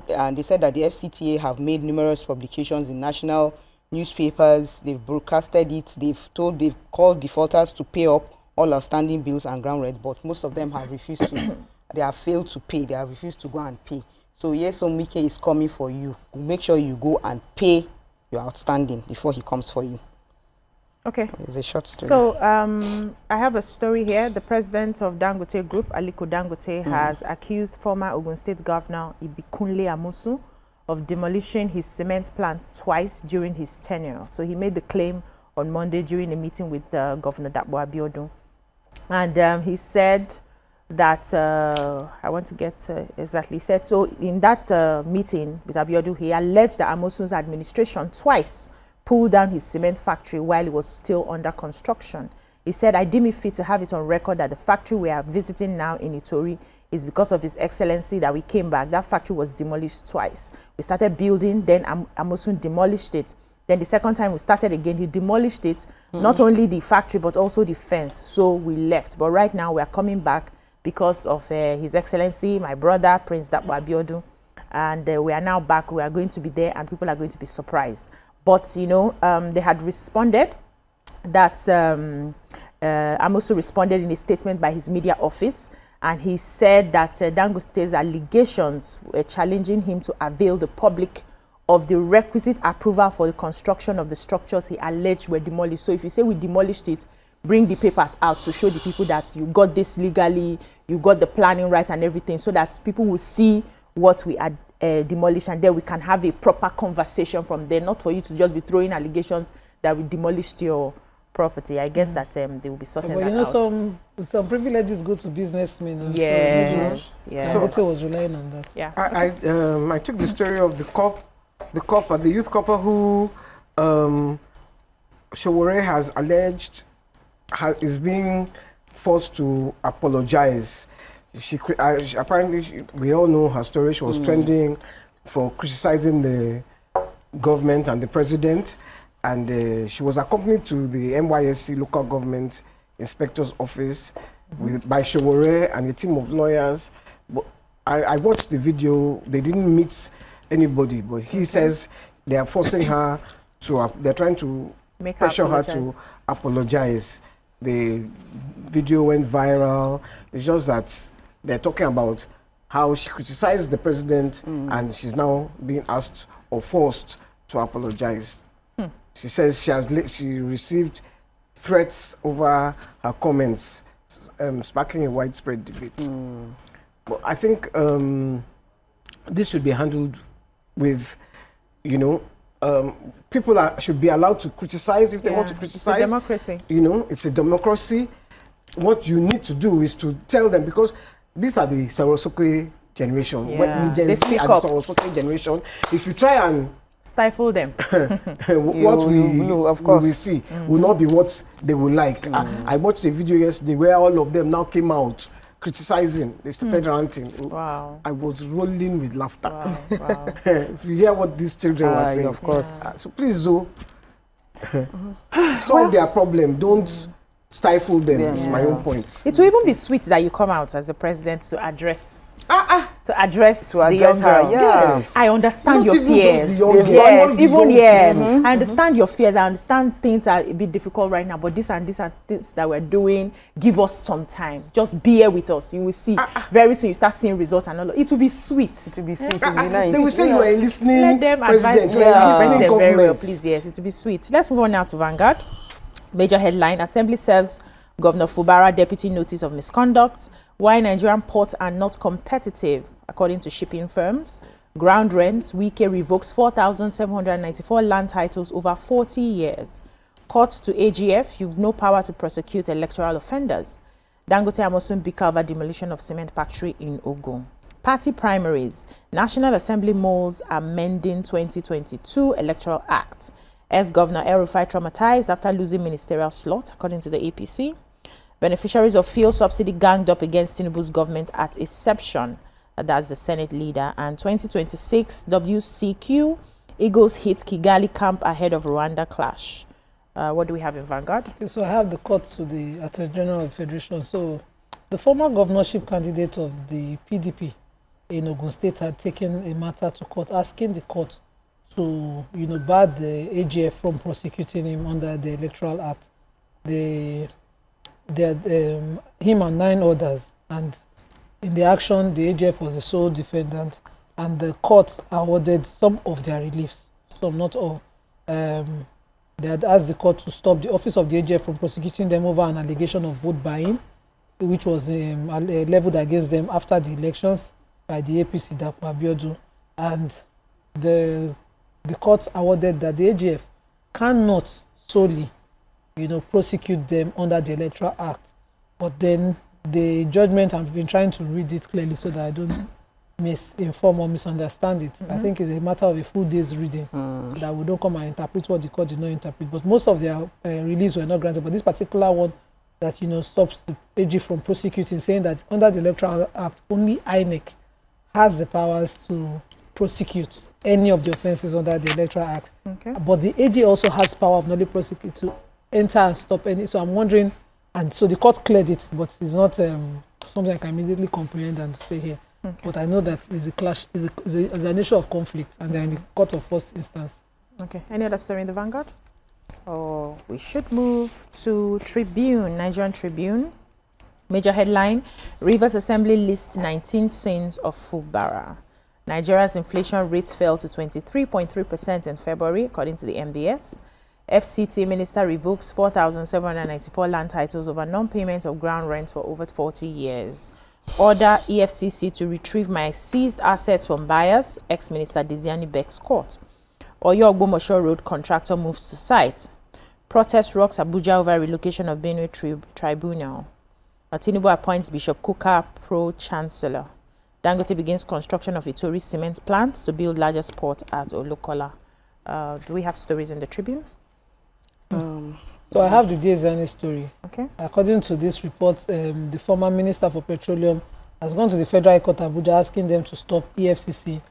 and they said that the FCTA have made numerous publications in national newspapers. They've broadcasted it. They've called defaulters to pay up all outstanding bills and ground rent, but most of them have refused to. They have failed to pay. They have refused to go and pay. So Nyesom Wike is coming for you. Make sure you go and pay your outstanding before he comes for you. Okay. It's a short story. So I have a story here. The president of Dangote Group, Aliko Dangote, has accused former Ogun State Governor Ibikunle Amosun of demolishing his cement plant twice during his tenure. So he made the claim on Monday during a meeting with Governor Dapo Abiodun. And he said that, I want to get exactly said. So in that meeting with Abiodun, he alleged that Amosun's administration twice pulled down his cement factory while it was still under construction. He said, I deem it fit to have it on record that the factory we are visiting now in Itori is because of His Excellency that we came back. That factory was demolished twice. We started building, then Amosun demolished it. Then the second time we started again, he demolished it, not only the factory, but also the fence. So we left. But right now we are coming back because of His Excellency, my brother, Prince Dapo Abiodun. And we are now back. We are going to be there and people are going to be surprised. But, you know, they had responded that Amosun responded in a statement by his media office. And he said that Dangote's allegations were challenging him to avail the public of the requisite approval for the construction of the structures he alleged were demolished. So if you say we demolished it, bring the papers out to show the people that you got this legally, you got the planning right and everything, so that people will see what we had demolished, and then we can have a proper conversation from there, not for you to just be throwing allegations that we demolished your property. I guess that they will be sorting that out. Some privileges go to businessmen. Yes, yes. So Ote was relying on that. Yeah. I took the story of the youth couple who Showore has alleged is being forced to apologize. Apparently, we all know her story. She was trending for criticizing the government and the president, and she was accompanied to the NYSC local government inspector's office by Showore and a team of lawyers. But I watched the video. They didn't meet anybody, but he says they are forcing her to. They're trying to pressure her to apologize. The video went viral. It's just that they're talking about how she criticized the president and she's now being asked or forced to apologize. She says she received threats over her comments, sparking a widespread debate. But I think this should be handled with, you know, people should be allowed to criticize if they want to criticize. It's a democracy. You know, it's a democracy. What you need to do is to tell them, because these are the Sorosoke generation. Yeah. The Gen Z are the Sorosoke generation. If you try and stifle them, what we will see will not be what they will like. I watched a video yesterday where all of them now came out criticizing. They started ranting. Wow. I was rolling with laughter. Wow. If you hear what these children were saying, of course. So please, solve their problem. Don't stifle them. It's my own point. It will even be sweet that you come out as the president to address the young girl. Yes. I understand Not your even fears. just the young girl, Yes, even young I understand your fears. I understand things are a bit difficult right now, but this and this are things that we're doing. Give us some time. Just bear with us. You will see. Very soon you start seeing results and all. It will be sweet. It will be sweet. It will be nice. They will say you are a listening Let them president. advise You are a listening them very well, government. please. Yes, it will be sweet. Let's move on now to Vanguard. Major headline: Assembly serves Governor Fubara deputy notice of misconduct. Why Nigerian ports are not competitive, according to shipping firms. Ground rents: Wike revokes 4,794 land titles over 40 years. Court to AGF: you've no power to prosecute electoral offenders. Dangote Amosun bicker over demolition of cement factory in Ogun. Party primaries: National Assembly molds amending 2022 Electoral Act. Ex-Governor El-Rufai traumatized after losing ministerial slot, according to the APC. Beneficiaries of fuel subsidy ganged up against Tinubu's government at Inception. That's the Senate leader. And 2026 WCQ: Eagles hit Kigali camp ahead of Rwanda clash. What do we have in Vanguard? Okay, so I have the court to the Attorney General of the Federation. So the former governorship candidate of the PDP, in Ogun State had taken a matter to court, asking the court to, bar the AGF from prosecuting him under the Electoral Act. Him and 9 others, and in the action, the AGF was the sole defendant, and the court awarded some of their reliefs, some not all. They had asked the court to stop the office of the AGF from prosecuting them over an allegation of vote buying, which was leveled against them after the elections by the APC Dapo Abiodun, and the court awarded that the AGF cannot solely, prosecute them under the Electoral Act. But then the judgment, I've been trying to read it clearly so that I don't misinform or misunderstand it. I think it's a matter of a full day's reading that we don't come and interpret what the court did not interpret. But most of their release were not granted. But this particular one that stops the AG from prosecuting, saying that under the Electoral Act, only INEC has the powers to prosecute any of the offences under the Electoral Act. Okay. But the AG also has power of not prosecute to enter and stop any. So I'm wondering, and so the court cleared it, but it's not something I can immediately comprehend and say here. Okay. But I know that it's a clash, it's an issue of conflict, and they're in the court of first instance. Okay. Any other story in the Vanguard? Or we should move to Tribune, Nigerian Tribune. Major headline: Rivers Assembly lists 19 sins of Fubara. Nigeria's inflation rate fell to 23.3% in February, according to the MBS. FCT Minister revokes 4,794 land titles over non-payment of ground rent for over 40 years. Order EFCC to retrieve my seized assets from buyers, ex-Minister Diziani begs court. Oyo Ogbomosho Road contractor moves to site. Protest rocks Abuja over relocation of Benue Tribunal. Tinubu appoints Bishop Kuka pro-chancellor. Dangote begins construction of Itori cement plant to build largest port at Olokola. Do we have stories in the Tribune? So I have the DSN story. Okay. According to this report, the former Minister for Petroleum has gone to the Federal Court Abuja asking them to stop EFCC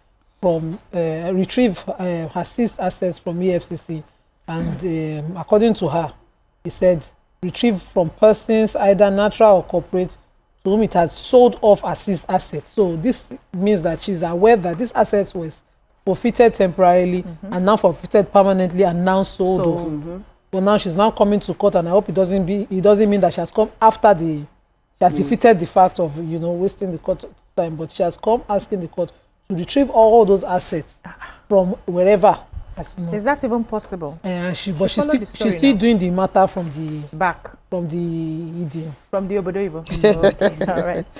from retrieve her seized assets from EFCC, and according to her, he said retrieve from persons either natural or corporate to whom it has sold off her seized assets. So this means that she's aware that this asset was forfeited temporarily and now forfeited permanently and now sold off. But now she's now coming to court, and I hope it doesn't mean that she has come after she has defeated the fact of wasting the court time, but she has come asking the court to retrieve all those assets from wherever. Is that even possible? She's still doing the matter from the back, from the ED, from the Obodoyibo. Okay. All right.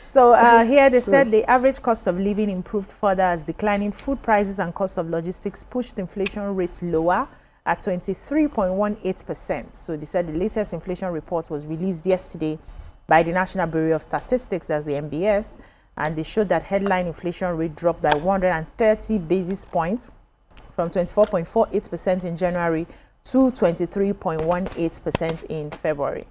So here they said the average cost of living improved further as declining food prices and cost of logistics pushed inflation rates lower at 23.18%. So they said the latest inflation report was released yesterday by the National Bureau of Statistics, that's the NBS, and they showed that headline inflation rate dropped by 130 basis points from 24.48% in January to 23.18% in February.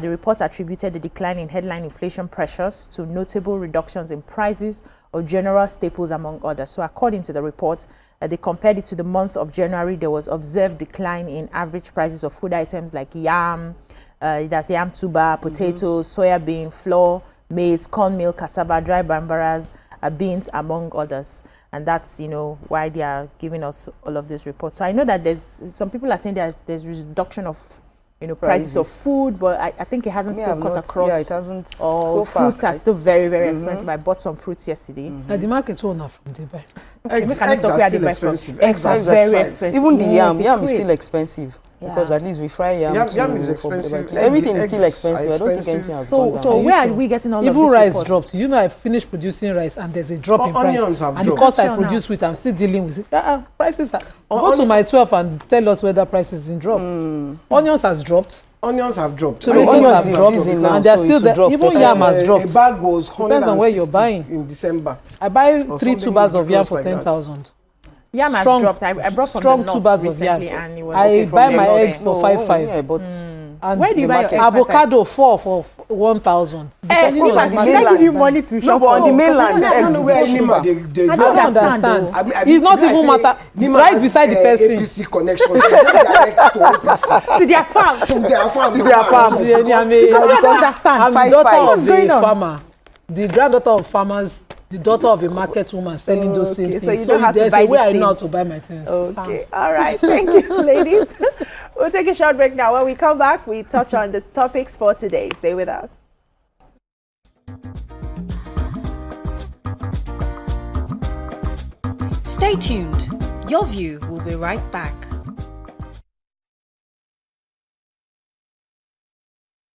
The report attributed the decline in headline inflation pressures to notable reductions in prices of general staples, among others. So according to the report, they compared it to the month of January. There was observed decline in average prices of food items like yam, that's yam tuber, potatoes, soya bean, flour, maize, cornmeal, cassava, dry bambaras, beans, among others. And that's, why they are giving us all of this report. So I know that some people are saying there's reduction of prices of food, but I think it hasn't still cut across. Yeah, it hasn't. So fruits are still very, very expensive. I bought some fruits yesterday. The market will not from Dubai. Eggs are still expensive. Eggs are very expensive. Even the yam is still expensive. Because at least we fry yam. Yam is expensive. Everything is still expensive. I don't think anything has gone down. So where are we getting all of this? Even rice dropped. I finished producing rice and there's a drop in price. Onions have and dropped. the cost I produce with, I'm still dealing with it. Prices are. Go to my 12 and tell us whether prices didn't drop. Onions has dropped. Onions have dropped. So onions have dropped, and they're still there. Even yam has dropped. A bag was 160 depends on where you're buying. In December. I buy 3 tubers of yam for 10,000. Yam has dropped. I brought from strong the tubers north of yam. And it was I buy my eggs for 5,500. Yeah, but and where do you buy your eggs? Avocado 4 for 1,000. Of course, I give you money to shop. But on the mainland, I don't know where Nima I don't understand. It's not even matter. Right beside the person. APC connections. To their farm. To their farm. Because you don't understand. I'm the daughter of the farmer. The granddaughter of farmers the daughter of a market woman selling those same things. So you don't have to there's buy a way these I know how things. to buy my things. Okay, Thanks. all right. Thank you, ladies. We'll take a short break now. When we come back, we touch on the topics for today. Stay with us. Stay tuned. Your View will be right back.